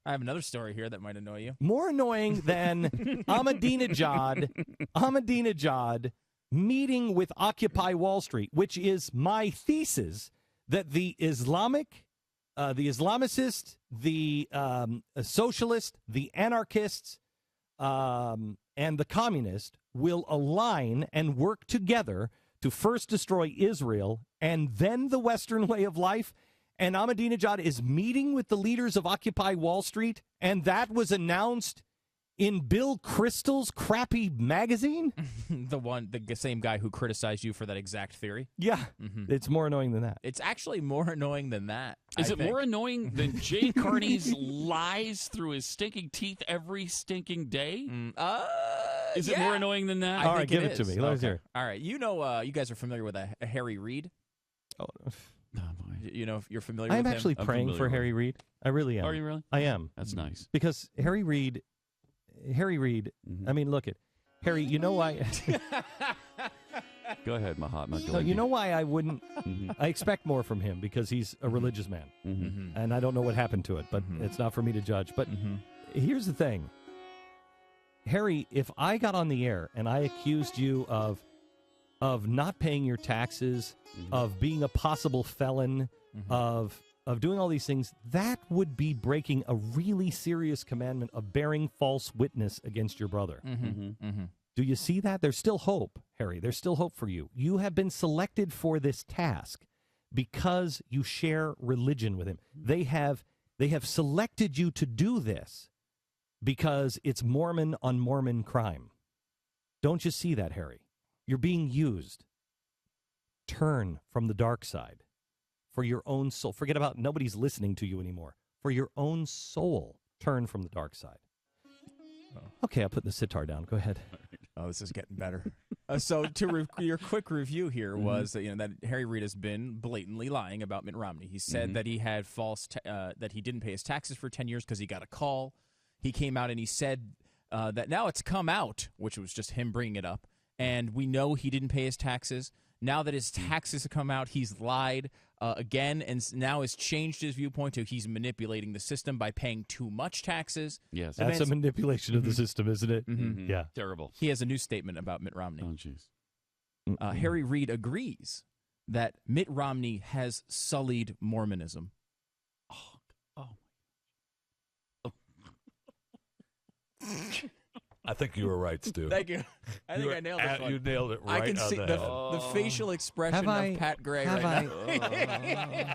I have another story here that might annoy you. More annoying than Ahmadinejad meeting with Occupy Wall Street, which is my thesis that the Islamicist, the socialist, the anarchists, and the communist will align and work together to first destroy Israel and then the Western way of life. And Ahmadinejad is meeting with the leaders of Occupy Wall Street, and that was announced in Bill Kristol's crappy magazine? the same guy who criticized you for that exact theory? Yeah. It's more annoying than that. It's actually more annoying than that. Is it more annoying than Jay Carney's lies through his stinking teeth every stinking day? Is it more annoying than that? All right, give it to me. Let's hear it. All right. You know, you guys are familiar with a Harry Reid? Oh, boy. You know, if you're familiar with him? I'm actually praying for Harry Reid. I really am. Are you really? I am. That's nice. Because Harry Reid, I mean, look at Harry, you know why? Go ahead, Mahatma. No, you know why I wouldn't? I expect more from him because he's a religious man. And I don't know what happened to it, but it's not for me to judge. But here's the thing. Harry, if I got on the air and I accused you of not paying your taxes, of being a possible felon, of doing all these things, that would be breaking a really serious commandment of bearing false witness against your brother. Do you see that? There's still hope, Harry. There's still hope for you. You have been selected for this task because you share religion with him. They have selected you to do this because it's Mormon on Mormon crime. Don't you see that, Harry? You're being used. Turn from the dark side for your own soul. Forget about nobody's listening to you anymore. For your own soul, turn from the dark side. Okay, I'll put the sitar down. Go ahead. Oh, this is getting better. So your quick review here was that Harry Reid has been blatantly lying about Mitt Romney. He said that he had that he didn't pay his taxes for 10 years because he got a call. He came out and he said that now it's come out, which was just him bringing it up. And we know he didn't pay his taxes. Now that his taxes have come out, he's lied again, and now has changed his viewpoint to he's manipulating the system by paying too much taxes. Yes. That's a manipulation of the system, isn't it? Yeah. Terrible. He has a new statement about Mitt Romney. Oh, jeez. Harry Reid agrees that Mitt Romney has sullied Mormonism. I think you were right, Stu. Thank you. I think I nailed it. You nailed it right. I can on see the the facial expression of Pat Gray right now.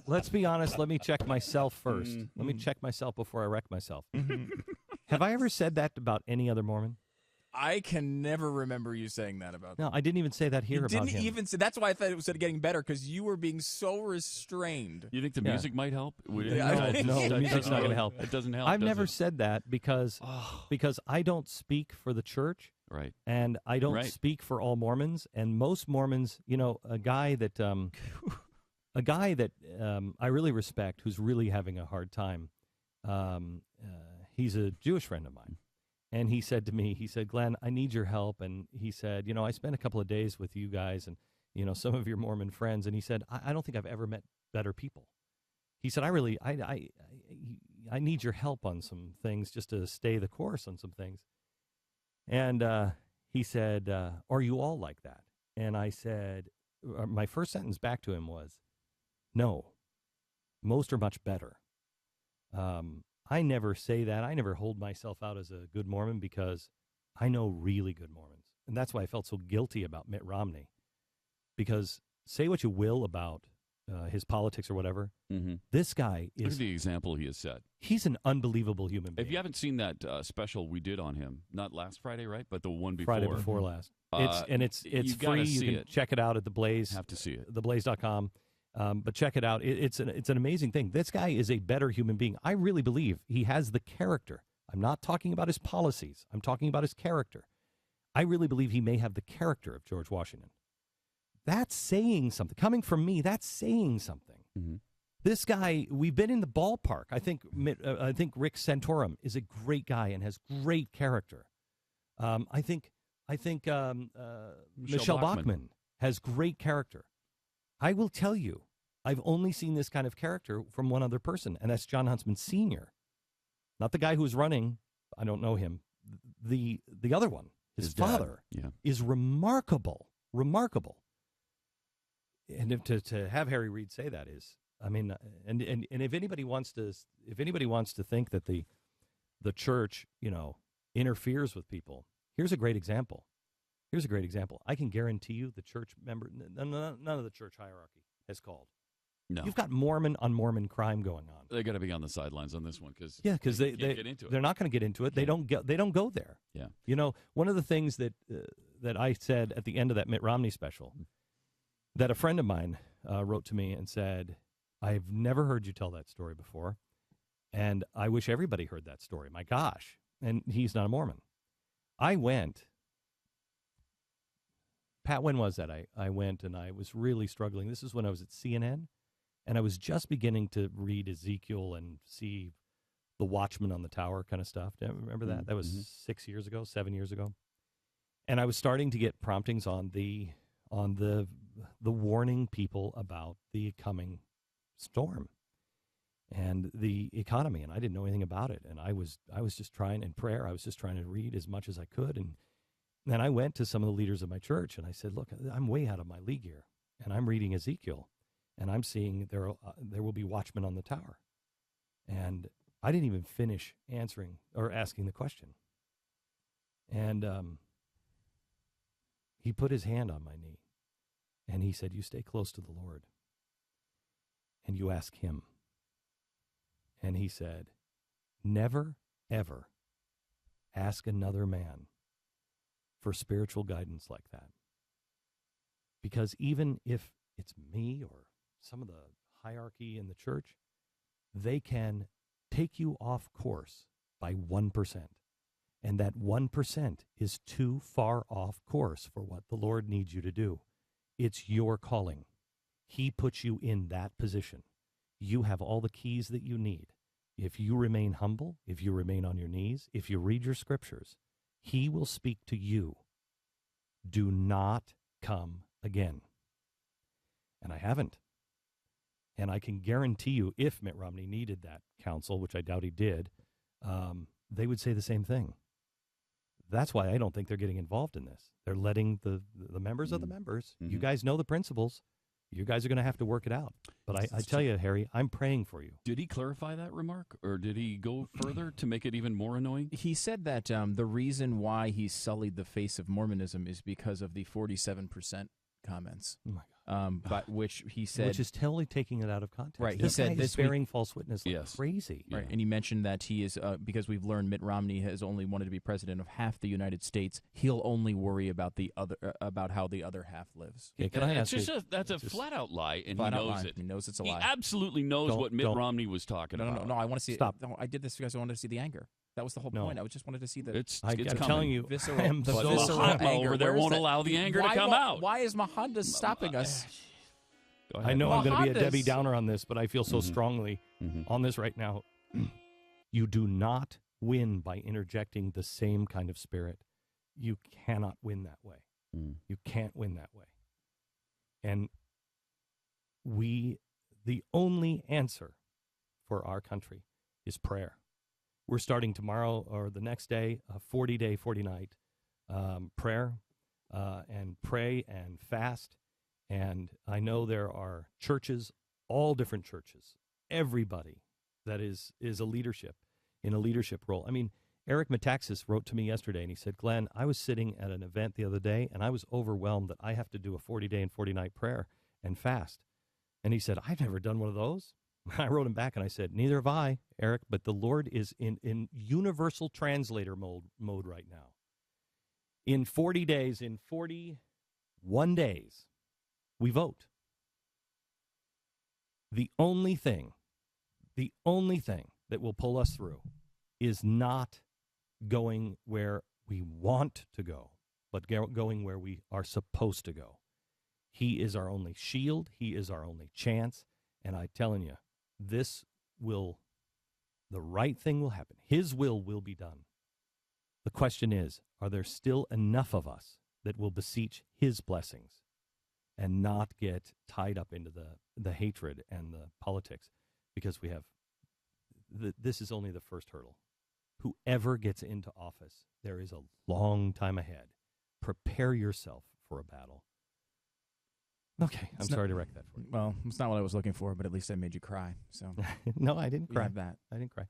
Let's be honest. Let me check myself first. Let me check myself before I wreck myself. Have I ever said that about any other Mormon? I can never remember you saying that about No, I didn't even say that here you about him. didn't even say. That's why I thought it was getting better, because you were being so restrained. You think the music might help? No, the music's not going to help. It doesn't help. I've never said that because I don't speak for the church. Right. And I don't speak for all Mormons. And most Mormons, a guy that I really respect, who's really having a hard time, he's a Jewish friend of mine. And he said to me, Glenn, I need your help. And he said, I spent a couple of days with you guys and, some of your Mormon friends. And he said, I don't think I've ever met better people. He said, I need your help on some things, just to stay the course on some things. And he said, are you all like that? And I said, my first sentence back to him was, no, most are much better. I never say that. I never hold myself out as a good Mormon because I know really good Mormons. And that's why I felt so guilty about Mitt Romney. Because say what you will about his politics or whatever, this guy is... Look at the example he has set. He's an unbelievable human being. If you haven't seen that special we did on him, not last Friday, right? But the one before. Friday before last. It's free. You can check it out at The Blaze. Have to see it. TheBlaze.com. But check it out. It's an amazing thing. This guy is a better human being. I really believe he has the character. I'm not talking about his policies. I'm talking about his character. I really believe he may have the character of George Washington. That's saying something. Coming from me, that's saying something. This guy, we've been in the ballpark. I think Rick Santorum is a great guy and has great character. I think Michelle Bachmann has great character. I will tell you, I've only seen this kind of character from one other person, and that's John Huntsman Sr., not the guy who's running. I don't know him. The other one, his father, is remarkable. And to have Harry Reid say that is, I mean, and if anybody wants to think that the church, interferes with people, here's a great example. I can guarantee you the church member, none of the church hierarchy has called. No. You've got Mormon on Mormon crime going on. They got to be on the sidelines on this one because they can't get into it. They're not going to get into it. They don't go there. Yeah. One of the things that I said at the end of that Mitt Romney special, that a friend of mine wrote to me and said, "I've never heard you tell that story before, and I wish everybody heard that story. My gosh!" And he's not a Mormon. I went. Pat, when was that? I went and I was really struggling. This is when I was at CNN. And I was just beginning to read Ezekiel and see the Watchman on the Tower kind of stuff. Do you remember that? That was 7 years ago. And I was starting to get promptings on the warning people about the coming storm and the economy. And I didn't know anything about it. And I was just trying in prayer. I was just trying to read as much as I could. And then I went to some of the leaders of my church and I said, "Look, I'm way out of my league here, and I'm reading Ezekiel. And I'm seeing there will be watchmen on the tower." And I didn't even finish answering or asking the question. And he put his hand on my knee, and he said, "You stay close to the Lord, and you ask him." And he said, "Never, ever ask another man for spiritual guidance like that. Because even if it's me or some of the hierarchy in the church, they can take you off course by 1%. And that 1% is too far off course for what the Lord needs you to do. It's your calling. He puts you in that position. You have all the keys that you need. If you remain humble, if you remain on your knees, if you read your scriptures, he will speak to you. Do not come again." And I haven't. And I can guarantee you, if Mitt Romney needed that counsel, which I doubt he did, they would say the same thing. That's why I don't think they're getting involved in this. They're letting the members of the members, you guys know the principles. You guys are going to have to work it out. But I tell you, Harry, I'm praying for you. Did he clarify that remark, or did he go further to make it even more annoying? He said that the reason why he sullied the face of Mormonism is because of the 47% comments. Oh my God. But which he said, which is totally taking it out of context. Right. This He said guy this is bearing false witness like crazy. Right. And he mentioned that he is, because we've learned Mitt Romney has only wanted to be president of half the United States. He'll only worry about the other, about how the other half lives. Okay, can I ask you? That's a flat-out lie, and he knows it. He knows it's a lie. He absolutely knows what Mitt Romney was talking about. No. I want to see. Stop. No, I did this because I wanted to see the anger. That was the whole point. I just wanted to see the. I'm telling you, visceral, I am the so visceral anger. anger Over there won't allow the anger to come out. Why is Mahonda stopping us? I know I'm going to be a Debbie Downer on this, but I feel so strongly on this right now. You do not win by interjecting the same kind of spirit. You cannot win that way. You can't win that way. And the only answer for our country is prayer. We're starting tomorrow or the next day, a 40-day, 40-night prayer and pray and fast. And I know there are churches, all different churches, everybody that is a leadership, in a leadership role. I mean, Eric Metaxas wrote to me yesterday, and he said, "Glenn, I was sitting at an event the other day, and I was overwhelmed that I have to do a 40-day and 40-night prayer and fast." And he said, "I've never done one of those." I wrote him back, and I said, "Neither have I, Eric, but the Lord is in universal translator mode right now. In 40 days, in 41 days, we vote. The only thing that will pull us through is not going where we want to go, but going where we are supposed to go. He is our only shield. He is our only chance. And I'm telling you, the right thing will happen. His will be done. The question is, are there still enough of us that will beseech his blessings? and not get tied up into the hatred and the politics, because we have this is only the first hurdle. Whoever gets into office, there is a long time ahead. Prepare yourself for a battle. Okay, I'm sorry to wreck that for you. Well, it's not what I was looking for, but at least I made you cry. So No, I didn't we cry. have that. I didn't cry.